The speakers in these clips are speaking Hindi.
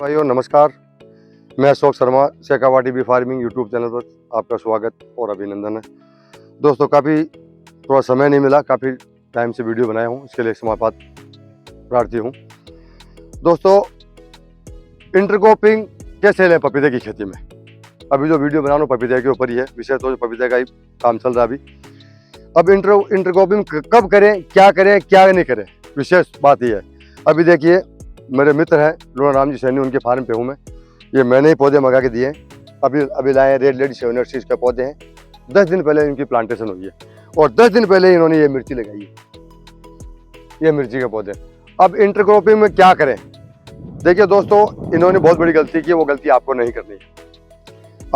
भाइयों नमस्कार। मैं Ashok Sharma Shekhawati bee farming YouTube channel पर आपका स्वागत और अभिनंदन है। दोस्तों काफ़ी थोड़ा समय नहीं मिला, काफ़ी टाइम से वीडियो बनाया हूँ, इसके लिए समापात प्रार्थी हूँ। दोस्तों इंटरक्रॉपिंग कैसे लें पपीते की खेती में, अभी जो वीडियो बना रहा हूँ पपीते के ऊपर ही है, विशेष तौर से पपीते का ही काम चल रहा है अभी। अब इंटरक्रॉपिंग कब करें, क्या नहीं करें, विशेष बात ये है। अभी देखिए मेरे मित्र हैं लोना राम जी सैनी, उनके फार्म पे हूँ मैं। ये मैंने ही पौधे मंगा के दिए हैं, अभी लाए रेड लेडी 780 के पौधे हैं। 10 दिन पहले इनकी प्लांटेशन हुई है और 10 दिन पहले इन्होंने ये मिर्ची लगाई है, ये मिर्ची के पौधे। अब इंटरक्रॉपिंग में क्या करें? देखिए दोस्तों, इन्होंने बहुत बड़ी गलती की है, वो गलती आपको नहीं करनी है।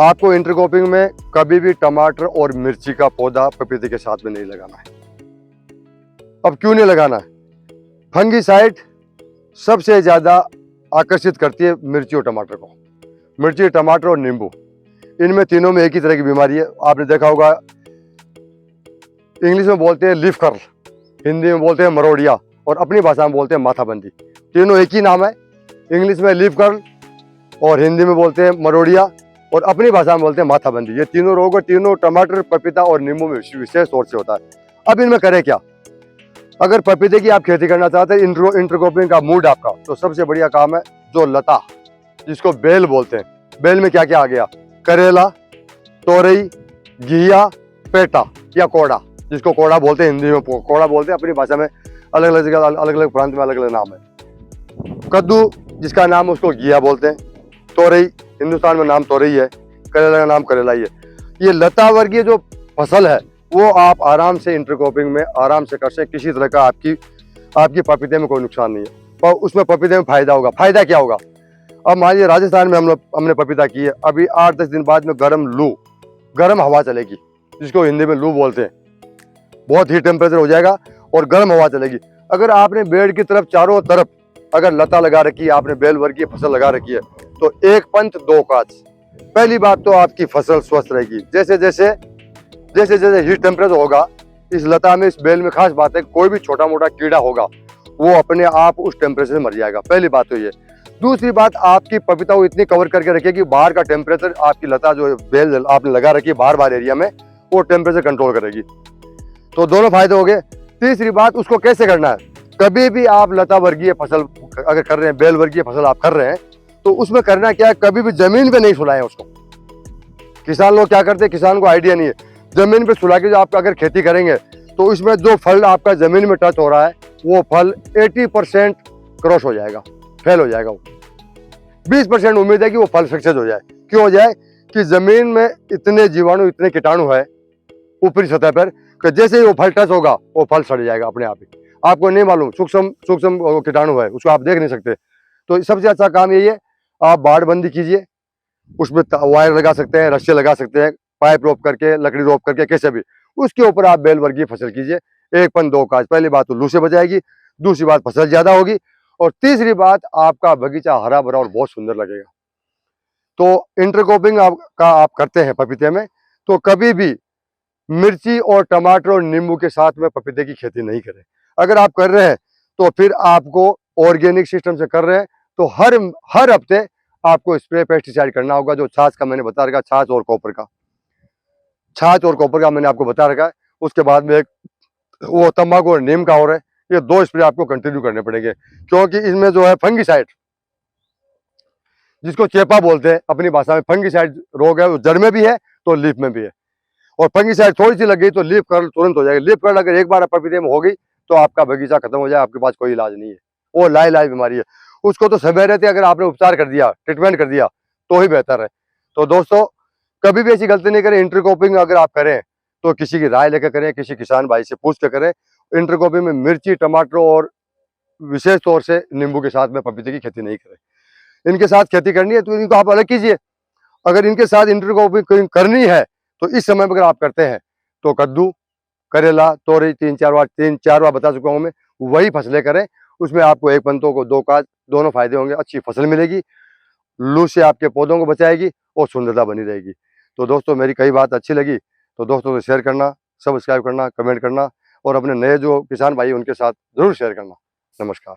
आपको इंटरक्रॉपिंग में कभी भी टमाटर और मिर्ची का पौधा पपीते के साथ में नहीं लगाना है। अब क्यों नहीं लगाना है? फंगीसाइड सबसे ज़्यादा आकर्षित करती है मिर्ची और टमाटर को। मिर्ची, टमाटर और नींबू, इनमें तीनों में एक ही तरह की बीमारी है। आपने देखा होगा, इंग्लिश में बोलते हैं लीफ कर्ल, हिंदी में बोलते हैं मरोड़िया और अपनी भाषा में बोलते हैं माथाबंदी। तीनों एक ही नाम है, इंग्लिश में लीफ कर्ल और हिंदी में बोलते हैं मरोड़िया और अपनी भाषा में बोलते हैं माथाबंदी। ये तीनों रोग तीनों टमाटर, पपीता और नींबू में विशेष तौर से होता है। अब इनमें करें क्या? अगर पपीते की आप खेती करना चाहते हैं, इंटरक्रॉपिंग का मूड आपका, तो सबसे बढ़िया काम है जो लता, जिसको बेल बोलते हैं। बेल में क्या क्या आ गया? करेला, तोरई, घिया, पेटा या कोड़ा, जिसको कोड़ा बोलते हैं, हिंदी में कोड़ा बोलते हैं, अपनी भाषा में अलग अलग जगह अलग अलग प्रांत में अलग अलग नाम है। कद्दू, जिसका नाम उसको घिया बोलते हैं। तोरई, हिंदुस्तान में नाम तोरई है, करेला का नाम करेला ही है। ये लता वर्गीय जो फसल है वो आप आराम से इंटरक्रॉपिंग में आराम से कर सकते, किसी तरह का आपकी पपीते में कोई नुकसान नहीं है, पर उसमें पपीते में फायदा होगा। फायदा क्या होगा? अब मान लीजिए राजस्थान में हमने पपीता की है, अभी 8-10 दिन बाद में गर्म हवा चलेगी, जिसको हिंदी में लू बोलते हैं। बहुत ही टेम्परेचर हो जाएगा और गर्म हवा चलेगी। अगर आपने पेड़ की तरफ चारों तरफ अगर लता लगा रखी है, आपने बेल वर्गीय फसल लगा रखी है, तो एक पंथ दो काज। पहली बात तो आपकी फसल स्वस्थ रहेगी। जैसे जैसे हीट टेम्परेचर होगा, इस लता में, इस बेल में खास बात है, कोई भी छोटा मोटा कीड़ा होगा वो अपने आप उस टेम्परेचर से मर जाएगा। पहली बात तो ये। दूसरी बात, आपकी पपीता को इतनी कवर करके रखेगी, बाहर का टेम्परेचर, आपकी लता जो बेल आपने लगा रखी है बाहर एरिया में, वो टेम्परेचर कंट्रोल करेगी। तो दोनों फायदे हो गए। तीसरी बात, उसको कैसे करना है? कभी भी आप लता वर्गीय फसल अगर कर रहे हैं, बेल वर्गीय फसल आप कर रहे हैं, तो उसमें करना क्या है? कभी भी जमीन पे नहीं सुलाएं उसको। किसान लोग क्या करते हैं, किसान को आइडिया नहीं है। जमीन पे सुला के जो आप अगर खेती करेंगे, तो इसमें जो फल आपका जमीन में टच हो रहा है, वो फल 80% क्रॉस हो जाएगा, फेल हो जाएगा। 20% उम्मीद है कि वो फल सक्सेस हो जाए। क्यों हो जाए? कि जमीन में इतने जीवाणु, इतने कीटाणु है ऊपरी सतह पर, कि जैसे ही वो फल टच होगा वो फल सड़ जाएगा अपने आप ही। आपको नहीं मालूम, सूक्ष्म कीटाणु है, उसको आप देख नहीं सकते। तो सबसे अच्छा काम यही है, आप बाड़बंदी कीजिए, उसमें वायर लगा सकते हैं, रस्से लगा सकते हैं, पाइप रोप करके, लकड़ी रोप करके, कैसे भी। उसके ऊपर आप बेल वर्गीय फसल कीजिए। एक पन दो काज। पहली बात तो लू से बचाएगी, दूसरी बात फसल ज्यादा होगी, और तीसरी बात आपका बगीचा हरा भरा और बहुत सुंदर लगेगा। तो इंटरक्रॉपिंग आप करते हैं पपीते में, तो कभी भी मिर्ची और टमाटर और नींबू के साथ में पपीते की खेती नहीं करें। अगर आप कर रहे हैं तो फिर आपको ऑर्गेनिक सिस्टम से कर रहे हैं, तो हर हफ्ते आपको स्प्रे पेस्टिसाइड करना होगा। जो छाछ का मैंने बता रखा, छाछ और कॉपर का मैंने आपको बता रखा है। उसके बाद में एक वो तंबाकू और नीम का और है। ये 2 स्प्रे आपको कंटिन्यू करने पड़ेंगे, क्योंकि इसमें जो है फंगीसाइड, जिसको चेपा बोलते हैं अपनी भाषा में, फंगीसाइड रोग है, वो जड़ में भी है तो लीफ में भी है। और फंगीसाइड थोड़ी सी लग गई तो लीफ कर्ल तुरंत हो जाएगी। लीफ कर्ल अगर एक बार पपीते में हो गई तो आपका बगीचा खत्म हो जाए, आपके पास कोई इलाज नहीं है। वो लाइलाज बीमारी है, उसको तो समय रहते अगर आपने उपचार कर दिया, ट्रीटमेंट कर दिया, तो ही बेहतर है। तो दोस्तों कभी भी ऐसी गलती नहीं करें। इंटरक्रॉपिंग अगर आप करें तो किसी की राय लेकर करें, किसी किसान भाई से पूछ कर करें। इंटरक्रॉपिंग में मिर्ची, टमाटर और विशेष तौर से नींबू के साथ में पपीते की खेती नहीं करें। इनके साथ खेती करनी है तो इनको आप अलग कीजिए। अगर इनके साथ इंटरक्रॉपिंग करनी है तो इस समय में अगर आप करते हैं तो कद्दू, करेला, तोरई 3-4 बार बता चुका हूँ मैं, वही फसलें करें। उसमें आपको एक पंतों को दो काज, दोनों फायदे होंगे। अच्छी फसल मिलेगी, लू से आपके पौधों को बचाएगी और सुंदरता बनी रहेगी। तो दोस्तों मेरी कई बात अच्छी लगी तो दोस्तों से शेयर करना, सब्सक्राइब करना, कमेंट करना और अपने नए जो किसान भाई उनके साथ जरूर शेयर करना। नमस्कार।